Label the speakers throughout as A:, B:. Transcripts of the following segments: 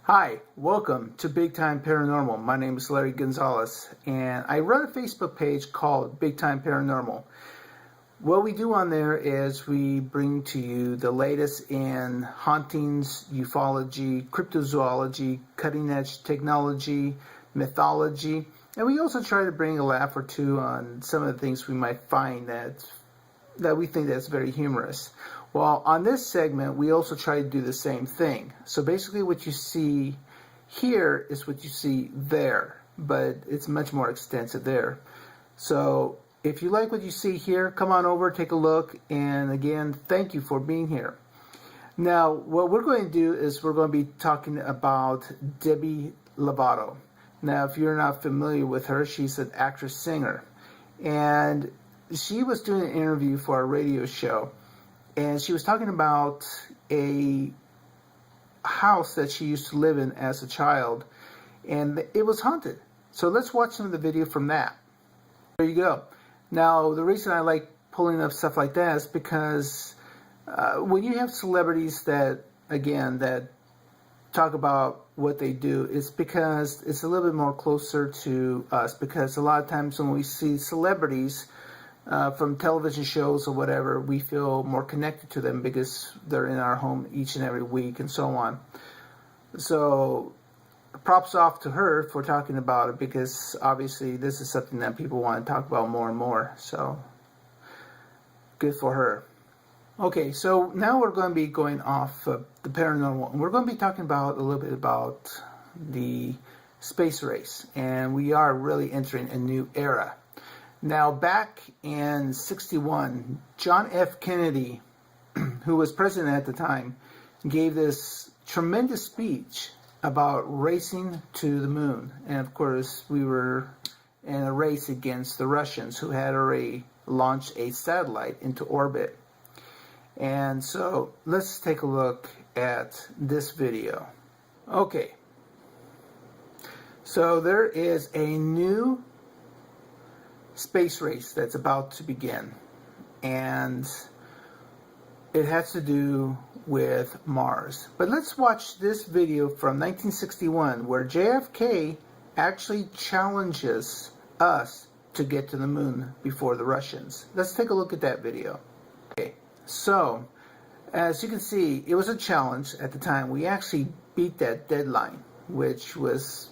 A: Hi, welcome to Big Time Paranormal. My name is Larry Gonzalez, and I run a Facebook page called Big Time Paranormal. What we do on there is we bring to you the latest in hauntings, ufology, cryptozoology, cutting-edge technology, mythology, and we also try to bring a laugh or two on some of the things we might find that we think that's very humorous. Well, on this segment, we also try to do the same thing. So basically what you see here is what you see there, but it's much more extensive there. So if you like what you see here, come on over, take a look, and again, thank you for being here. Now, what we're going to do is we're going to be talking about Debbie Lovato. Now, if you're not familiar with her, she's an actress-singer, and she was doing an interview for a radio show. And she was talking about a house that she used to live in as a child, and it was haunted. So let's watch some of the video from that. There you go. Now, the reason I like pulling up stuff like that is because when you have celebrities that talk about what they do, it's because it's a little bit more closer to us, because a lot of times when we see celebrities from television shows or whatever, we feel more connected to them because they're in our home each and every week and so on. So props off to her for talking about it, because obviously this is something that people want to talk about more and more. So good for her. Okay, so now we're going to be going off the paranormal, and we're going to be talking about a little bit about the space race, and we are really entering a new era. Now, back in '61, John F. Kennedy, who was president at the time, gave this tremendous speech about racing to the moon. And of course, we were in a race against the Russians, who had already launched a satellite into orbit. And so let's take a look at this video. Okay. So there is a new space race that's about to begin, and it has to do with Mars. But let's watch this video from 1961 where JFK actually challenges us to get to the moon before the Russians. Let's take a look at that video. Okay, so as you can see, it was a challenge at the time. We actually beat that deadline, which was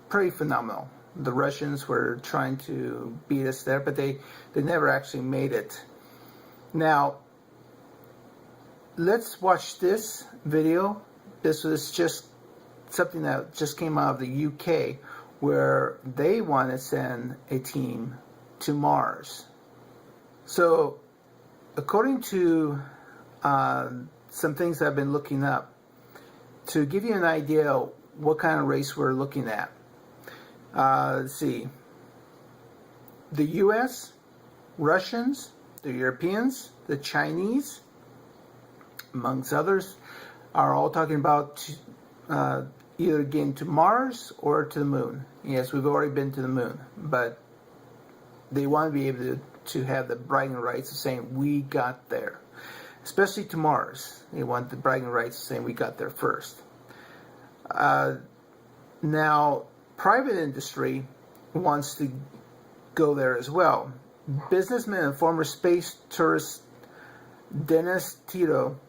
A: pretty phenomenal. The Russians were trying to beat us there, but they never actually made it. Now, let's watch this video. This was just something that just came out of the UK, where they want to send a team to Mars. So, according to some things I've been looking up, to give you an idea what kind of race we're looking at. Let's see. The U.S., Russians, the Europeans, the Chinese, amongst others, are all talking about either getting to Mars or to the moon. Yes, we've already been to the moon, but they want to be able to have the bragging rights of saying we got there. Especially to Mars. They want the bragging rights of saying we got there first. Now, private industry wants to go there as well. Businessman and former space tourist Dennis Tito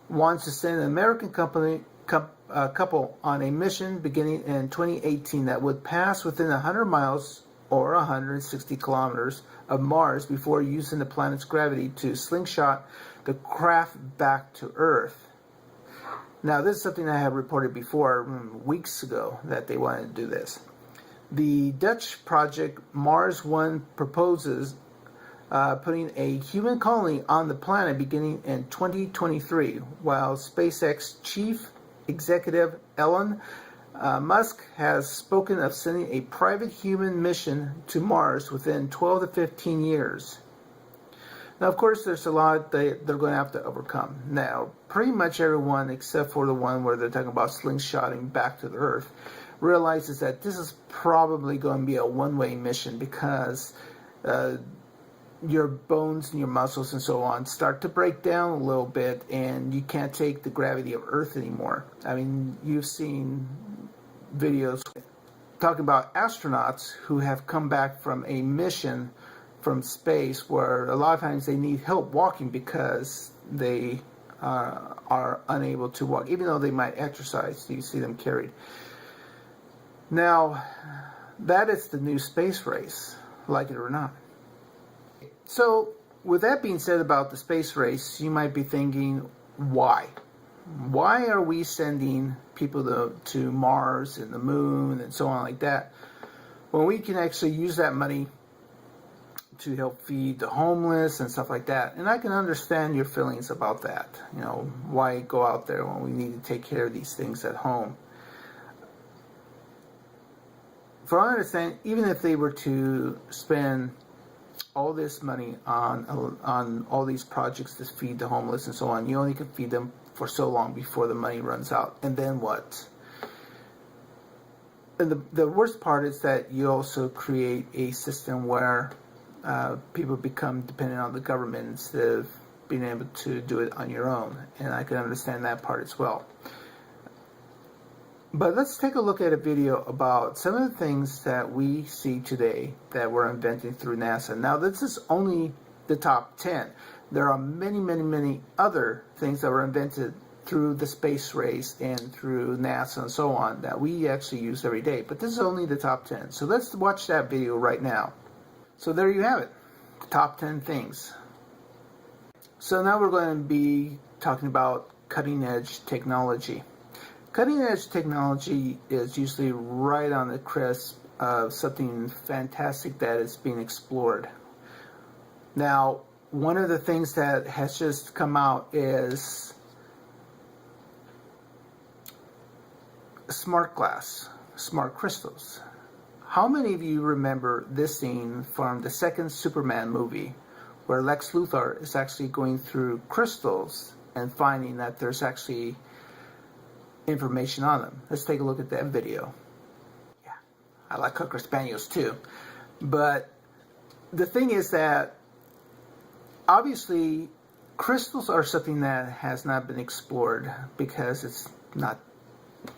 A: wants to send an American couple on a mission beginning in 2018 that would pass within 100 miles or 160 kilometers of Mars before using the planet's gravity to slingshot the craft back to Earth. Now, this is something I have reported before, weeks ago, that they wanted to do this. The Dutch project Mars One proposes putting a human colony on the planet beginning in 2023, while SpaceX chief executive Elon Musk has spoken of sending a private human mission to Mars within 12 to 15 years. Now, of course, there's a lot they're going to have to overcome. Now, pretty much everyone, except for the one where they're talking about slingshotting back to the Earth, realizes that this is probably going to be a one-way mission, because your bones and your muscles and so on start to break down a little bit, and you can't take the gravity of Earth anymore. I mean, you've seen videos talking about astronauts who have come back from a mission from space where a lot of times they need help walking because they are unable to walk, even though they might exercise. You see them carried. Now, that is the new space race, like it or not. So, with that being said about the space race, you might be thinking, why? Why are we sending people to Mars and the moon and so on like that, when we can actually use that money to help feed the homeless and stuff like that? And I can understand your feelings about that. You know, why go out there when we need to take care of these things at home? For I understand, even if they were to spend all this money on all these projects to feed the homeless and so on, you only can feed them for so long before the money runs out. And then what? And the worst part is that you also create a system where people become dependent on the government instead of being able to do it on your own. And I can understand that part as well. But let's take a look at a video about some of the things that we see today that were invented through NASA. Now, this is only the top 10. There are many, many, many other things that were invented through the space race and through NASA and so on that we actually use every day. But this is only the top 10. So let's watch that video right now. So there you have it, the top 10 things. So now we're going to be talking about cutting edge technology. Cutting edge technology is usually right on the crisp of something fantastic that is being explored. Now, one of the things that has just come out is smart glass, smart crystals. How many of you remember this scene from the second Superman movie where Lex Luthor is actually going through crystals and finding that there's actually information on them? Let's take a look at that video. Yeah, I like Cocker Spaniels too. But the thing is that obviously crystals are something that has not been explored because it's not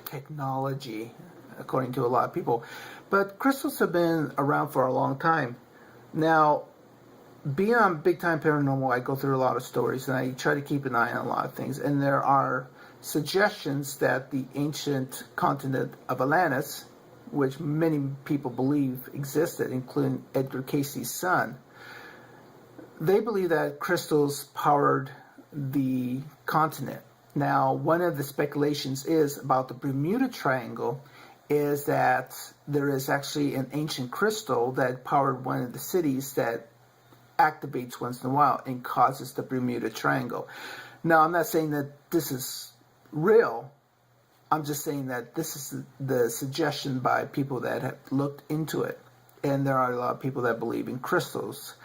A: technology, according to a lot of people. But crystals have been around for a long time. Now, being on Big Time Paranormal, I go through a lot of stories and I try to keep an eye on a lot of things. And there are suggestions that the ancient continent of Atlantis, which many people believe existed, including Edgar Casey's son, they believe that crystals powered the continent. Now, one of the speculations is about the Bermuda Triangle is that there is actually an ancient crystal that powered one of the cities that activates once in a while and causes the Bermuda Triangle. Now, I'm not saying that this is real. I'm just saying that this is the suggestion by people that have looked into it. And there are a lot of people that believe in crystals.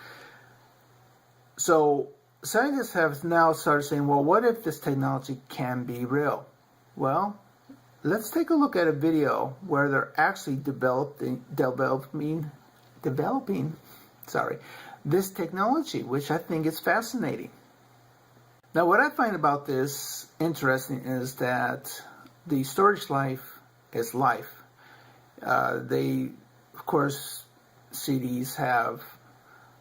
A: So scientists have now started saying, well, what if this technology can be real? Well, let's take a look at a video where they're actually developing this technology, which I think is fascinating. Now, what I find about this interesting is that the storage life is life. They, of course, CDs have,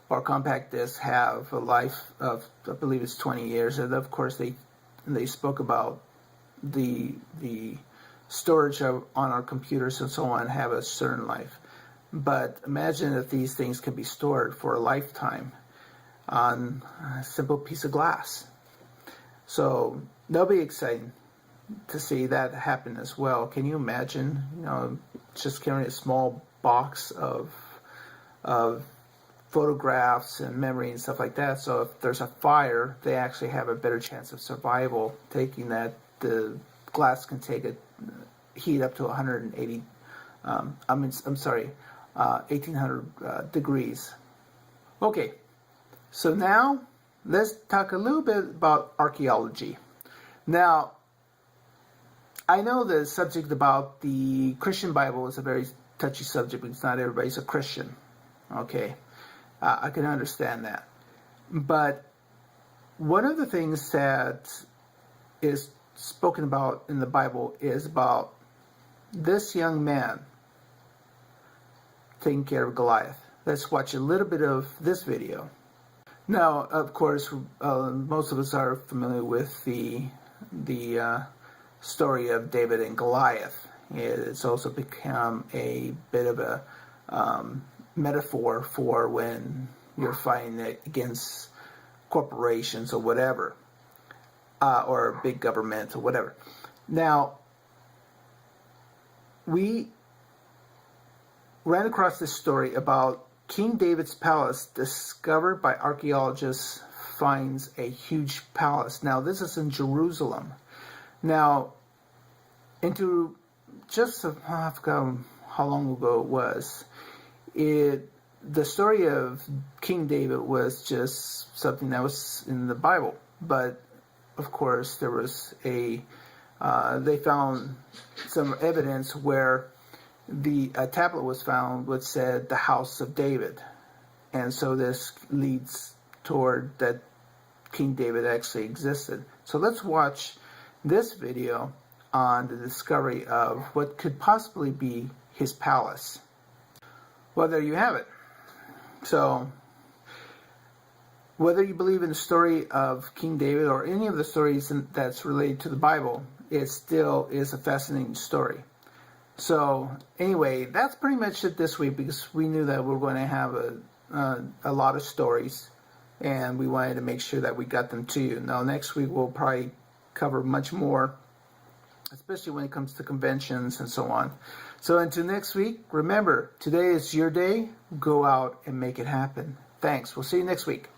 A: or compact discs have a life of, I believe it's 20 years. And of course, they spoke about the storage on our computers and so on have a certain life. But imagine if these things can be stored for a lifetime on a simple piece of glass. So that'll be exciting to see that happen as well. Can you imagine, just carrying a small box of photographs and memory and stuff like that? So if there's a fire, they actually have a better chance of survival, taking that the glass can take a heat up to 180. 1800 degrees. Okay, so now let's talk a little bit about archaeology. Now, I know the subject about the Christian Bible is a very touchy subject because not everybody's a Christian. Okay, I can understand that. But one of the things that is spoken about in the Bible is about this young man taking care of Goliath. Let's watch a little bit of this video. Now, of course, most of us are familiar with the story of David and Goliath. It's also become a bit of a metaphor for when you're fighting against corporations or whatever, or big government or whatever. Now, we ran across this story about King David's palace discovered by archaeologists finds a huge palace. Now, this is in Jerusalem. Now, I forgot how long ago it was. The story of King David was just something that was in the Bible, but of course there was they found some evidence where a tablet was found which said the house of David, and so this leads toward that King David actually existed. So let's watch this video on the discovery of what could possibly be his palace. Well, there you have it. So whether you believe in the story of King David or any of the stories that's related to the Bible, it still is a fascinating story. So anyway, that's pretty much it this week, because we knew that we were going to have a lot of stories, and we wanted to make sure that we got them to you. Now, next week we'll probably cover much more, especially when it comes to conventions and so on. So until next week, remember, today is your day. Go out and make it happen. Thanks. We'll see you next week.